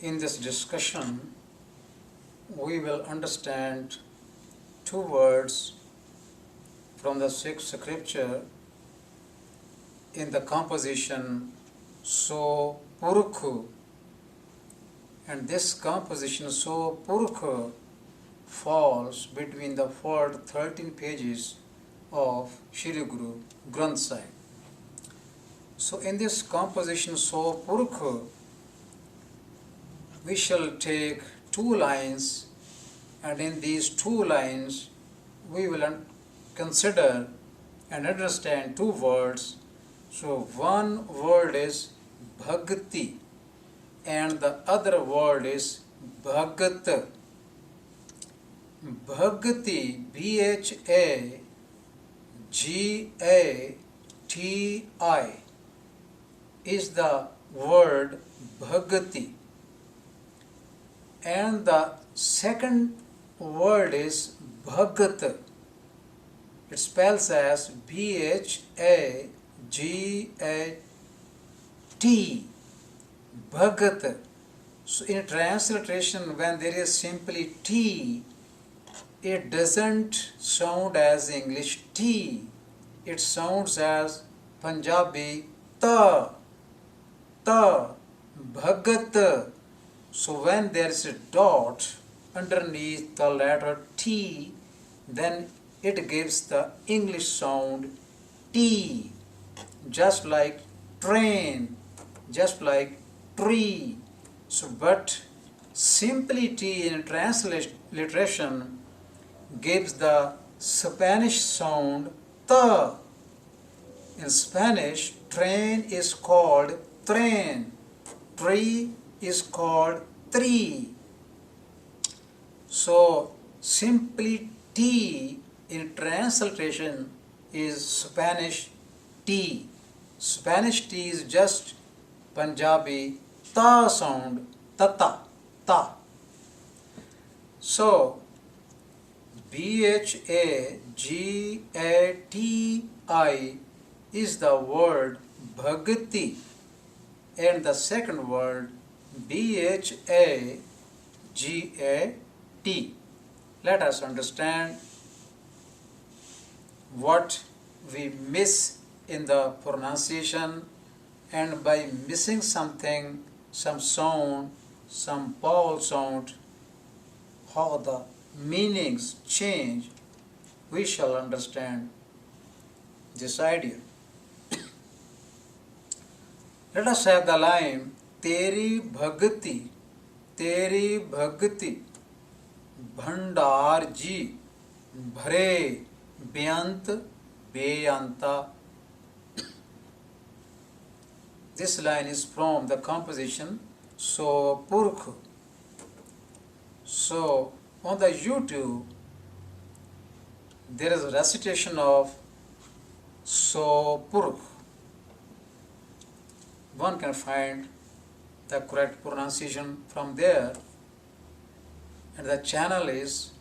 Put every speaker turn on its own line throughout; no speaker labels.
In this discussion, we will understand two words from the sixth scripture in the composition So Purukh. And this composition So Purukh falls between the first 13 pages of Shri Guru Granth Sahib. So in this composition So Purukh, we shall take two lines, and in these two lines we will consider and understand two words. So one word is Bhakti and the other word is Bhagat. Bhakti, Bhagati, is the word Bhakti. And the second word is Bhagat. It spells as Bhagat, Bhagat. So in transliteration, when there is simply T, it doesn't sound as English T. It sounds as Punjabi Ta, Bhagat. So when there is a dot underneath the letter T, then it gives the English sound T, just like train, just like tree. So but simply T in transliteration gives the Spanish sound ta. In Spanish, train is called tren, tree is called tree. So simply T in transliteration is Spanish T. Spanish T is just Punjabi ta sound, tata, ta. So Bhagati is the word Bhakti, and the second word Bhagat. Let us understand what we miss in the pronunciation, and by missing something, some sound, some vowel sound, how the meanings change, we shall understand this idea. Let us have the line Teri Bhagati, Bhandar ji, Bhare, Byant, Beyanta. This line is from the composition So Purukh. So on the YouTube, there is a recitation of So Purukh. One can find the correct pronunciation from there, and the channel is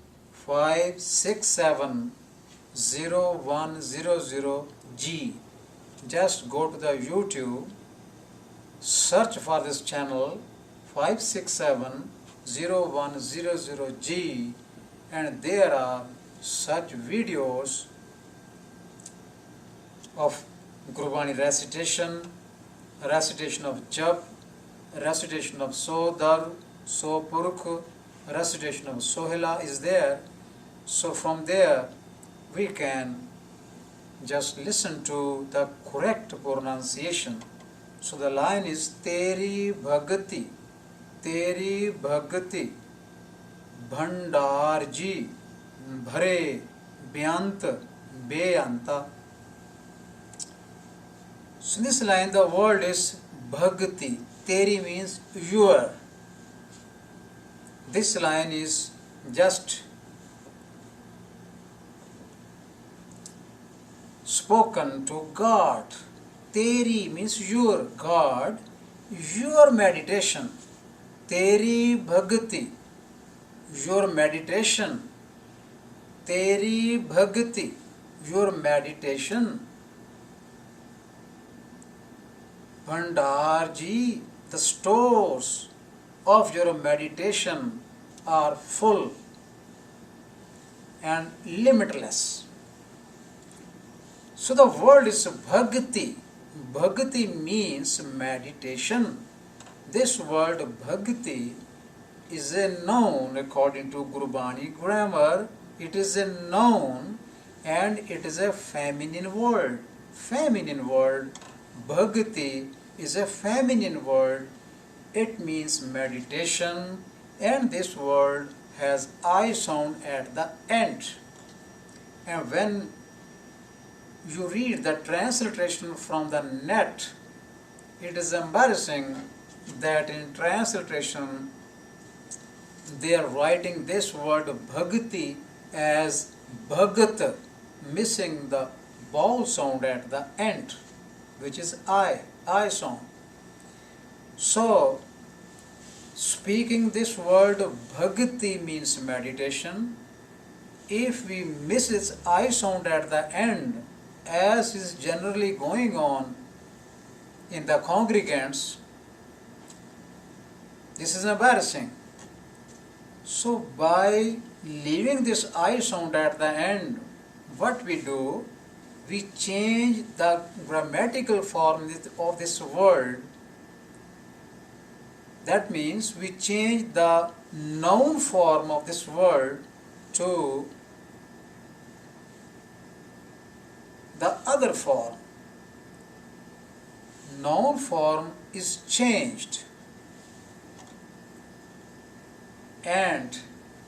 5670100G. Just go to the YouTube, search for this channel 5670100G, and there are such videos of Gurbani recitation, recitation of Jap, recitation of Sodar, So Purukh, recitation of Sohila is there. So from there we can just listen to the correct pronunciation. So the line is Teri Bhagati, Bhandarji, Bhare, Byant, Beyanta. So in this line the word is Bhagati. Teri means your. This line is just spoken to God. Teri means your, God, your meditation. Teri Bhagati, your meditation. Teri Bhagati, your meditation. Bhandar ji, the stores, of your meditation are full and limitless. So the word is bhakti. Bhakti means meditation. This word bhakti is a noun according to Gurbani grammar. It is a noun and it is a feminine word. Feminine word. Bhakti is a feminine word. It means meditation, and this word has I sound at the end. And when you read the transliteration from the net, it is embarrassing that in transliteration they are writing this word bhakti as bhagat, missing the vowel sound at the end, which is I sound. So, speaking this word bhakti means meditation. If we miss its I sound at the end, as is generally going on in the congregants, this is embarrassing. So by leaving this I sound at the end, what we do, we change the grammatical form of this word. That means we change the noun form of this word to the other form. Noun form is changed and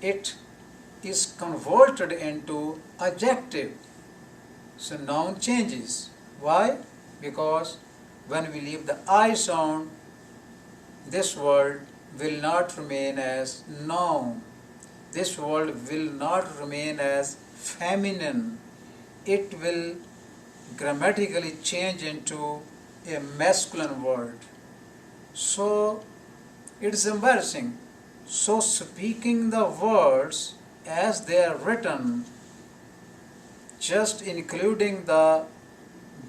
it is converted into adjective. So noun changes. Why? Because when we leave the I sound, this word will not remain as noun. This word will not remain as feminine. It will grammatically change into a masculine word. So it is embarrassing. So speaking the words as they are written, just including the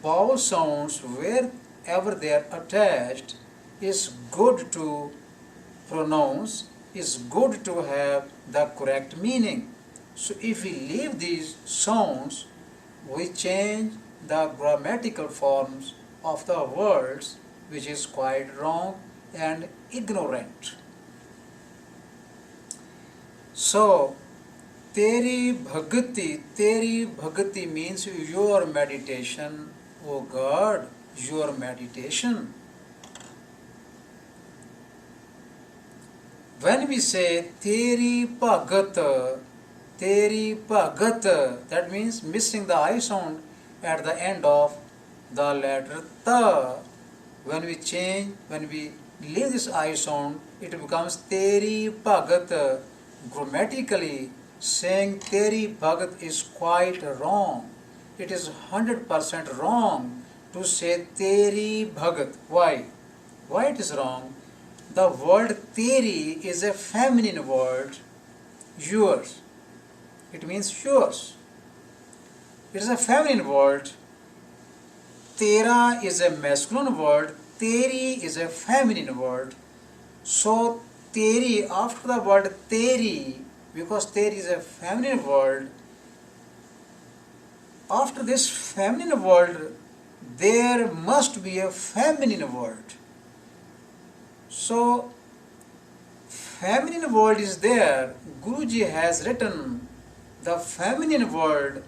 vowel sounds wherever they are attached, is good to pronounce, is good to have the correct meaning. So if we leave these sounds, we change the grammatical forms of the words, which is quite wrong and ignorant. So, Teri Bhakti means your meditation, O God, your meditation. When we say Teri Bhagat, that means missing the I sound at the end of the letter Ta. When we leave this I sound, it becomes Teri Bhagat. Grammatically, saying Teri Bhagat is quite wrong. It is 100% wrong to say Teri Bhagat. Why? Why it is wrong? The word Teri is a feminine word, yours. It means yours. It is a feminine word. Tera is a masculine word. Teri is a feminine word. So Teri, after the word Teri, because Teri is a feminine word, after this feminine word, there must be a feminine word. So, feminine word is there. Guruji has written the feminine word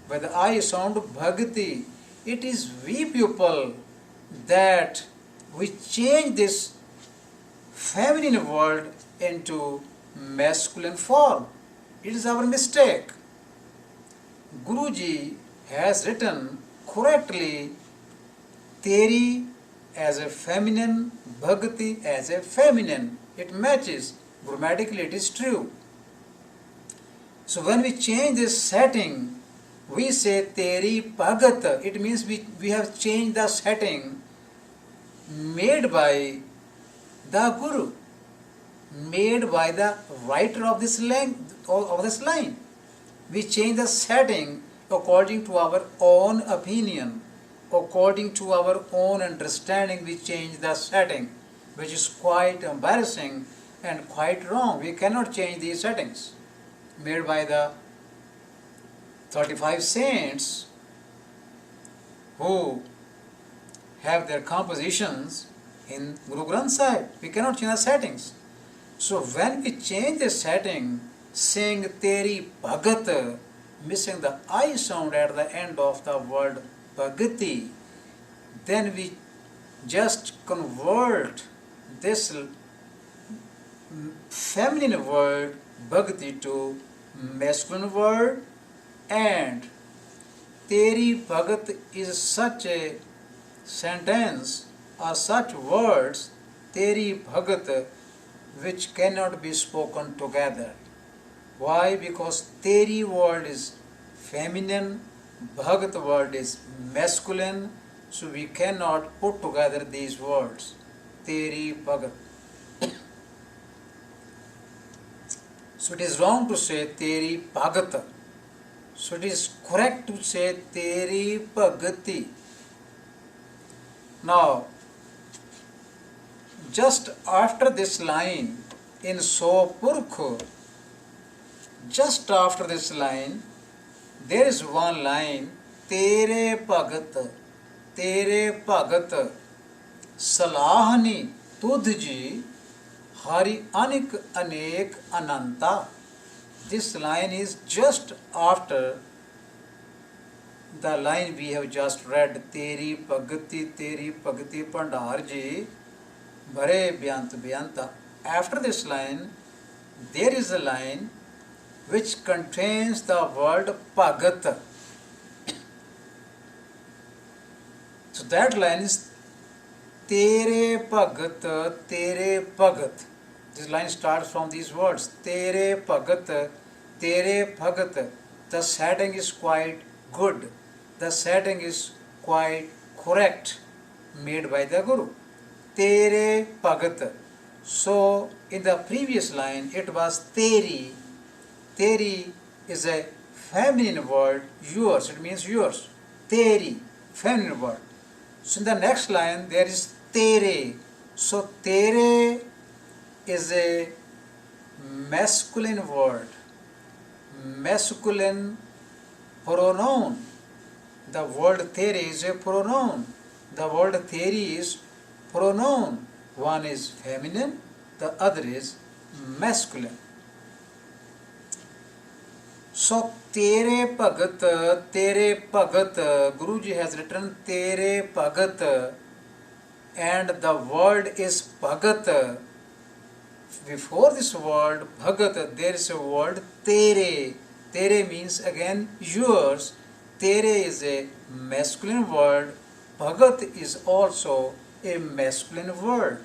by the I sound Bhakti. It is we people that we change this feminine word into masculine form. It is our mistake. Guruji has written correctly Teri as a feminine, Bhakti as a feminine. It matches. Grammatically it is true. So when we change this setting, we say Teri Bhagat. It means we have changed the setting made by the Guru, made by the writer of this line. We change the setting according to our own opinion, according to our own understanding. We change the setting, which is quite embarrassing and quite wrong. We cannot change these settings made by the 35 saints who have their compositions in Guru Granth Sahib. We cannot change the settings. So when we change the setting, sing Teri Bhagat, missing the I sound at the end of the word Bhagati, then we just convert this feminine word Bhagati to masculine word, and Teri Bhagat is such a sentence or such words, Teri Bhagat, which cannot be spoken together. Why? Because Teri word is feminine, Bhagat word is masculine, so we cannot put together these words. Teri Bhagat. So it is wrong to say Teri Bhagat. So it is correct to say Teri Bhagati. Now, just after this line in So Purkh, just after this line, there is one line, Tere Bhagat, Salahani Tudhji, Hari Anik Anek Ananta. This line is just after the line we have just read, Teri Bhagati Pandharji, Bhare Byant Byanta. After this line, there is a line which contains the word Bhagat. So that line is Tere Bhagat. This line starts from these words, Tere Bhagat. The setting is quite good. The setting is quite correct, made by the Guru. Tere Bhagat. So in the previous line it was Teri. Teri is a feminine word, yours, it means yours. Teri, feminine word. So in the next line there is Tere. So Tere is a masculine word, masculine pronoun. The word Tere is a pronoun. The word Teri is pronoun. One is feminine, the other is masculine. So Tere Bhagat, Guruji has written Tere Bhagat, and the word is Bhagat. Before this word Bhagat, there is a word Tere. Tere means again yours. Tere is a masculine word. Bhagat is also a masculine word.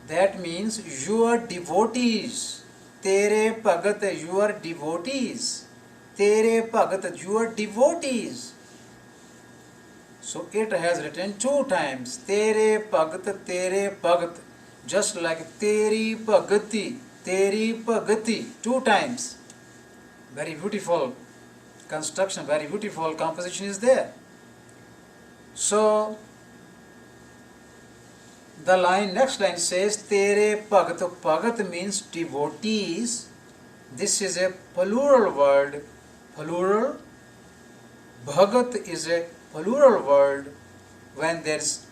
That means your devotees. Tere Bhagat, your devotees. Tere Bhagat, your devotees. So it has written two times, Tere Bhagat, just like Teri Bhagati, two times. Very beautiful construction, very beautiful composition is there. So the next line says Tere Bhagat. Bhagat means devotees. This is a plural word. Plural. Bhagat is a plural word when there is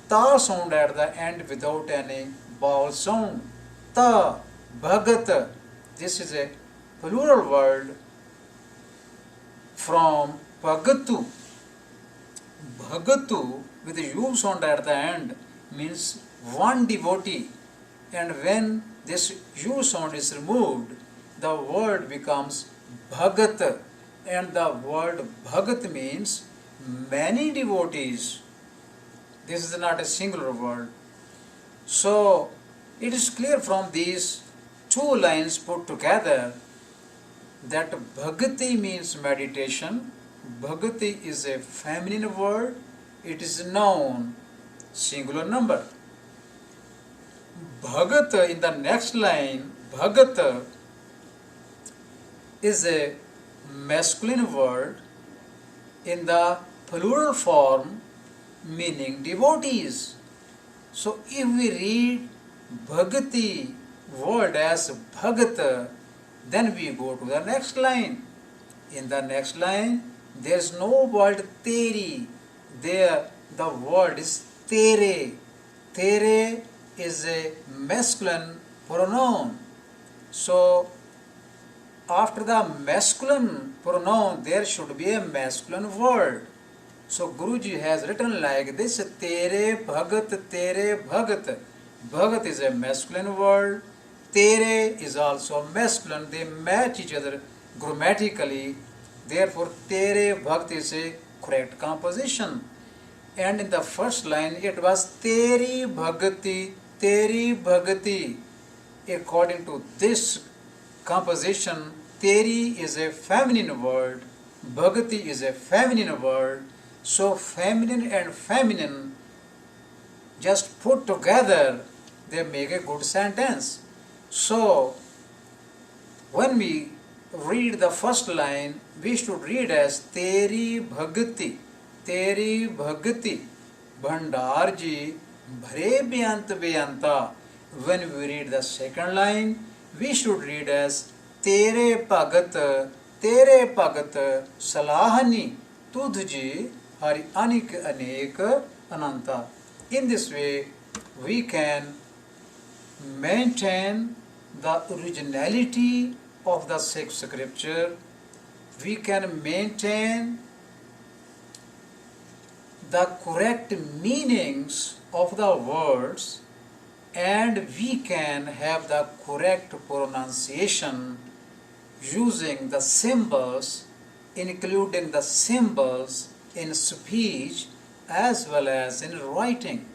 ta sound at the end without any vowel sound. Ta, Bhagat. This is a plural word from Bhagatu. Bhagatu with a U sound at the end means one devotee, and when this U sound is removed, the word becomes Bhagat, and the word Bhagat means many devotees. This is not a singular word. So it is clear from these two lines put together that Bhagati means meditation. Bhagati is a feminine word. It is noun, singular number. Bhagat in the next line, Bhagat is a masculine word in the plural form meaning devotees. So if we read Bhagati word as Bhagat, then we go to the next line. In the next line, there is no word Teri. There the word is Tere. Tere is a masculine pronoun. So, after the masculine pronoun, there should be a masculine word. So, Guruji has written like this, Tere Bhagat, Tere Bhagat. Bhagat is a masculine word. Tere is also masculine. They match each other grammatically. Therefore, Tere Bhagat is a correct composition. And in the first line, it was Teri Bhagati, Teri Bhagati. According to this composition, Teri is a feminine word, Bhagati is a feminine word. So feminine and feminine just put together, they make a good sentence. So when we read the first line, we should read as Teri Bhagati, Teri Bhagati, Bhandarji Bhare Byant Byanta. When we read the second line, we should read as Tere Bhagat, Tere Bhagat, Salahani Tudhji Hari Anik Anek Ananta. In this way, we can maintain the originality of the scripture. We can maintain the correct meanings of the words, and we can have the correct pronunciation using the symbols, including the symbols in speech as well as in writing.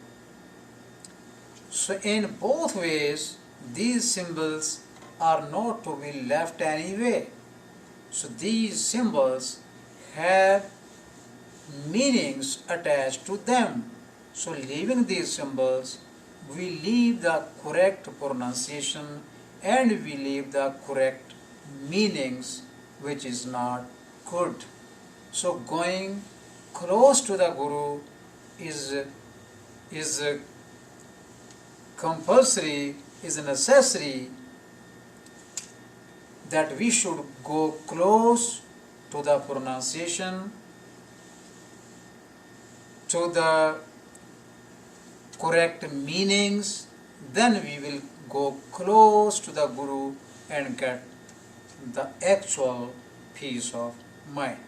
So in both ways, these symbols are not to be left anyway. So these symbols have meanings attached to them. So leaving these symbols, we leave the correct pronunciation and we leave the correct meanings, which is not good. So going close to the Guru is compulsory, is necessary, that we should go close to the pronunciation, to the correct meanings, then we will go close to the Guru and get the actual peace of mind.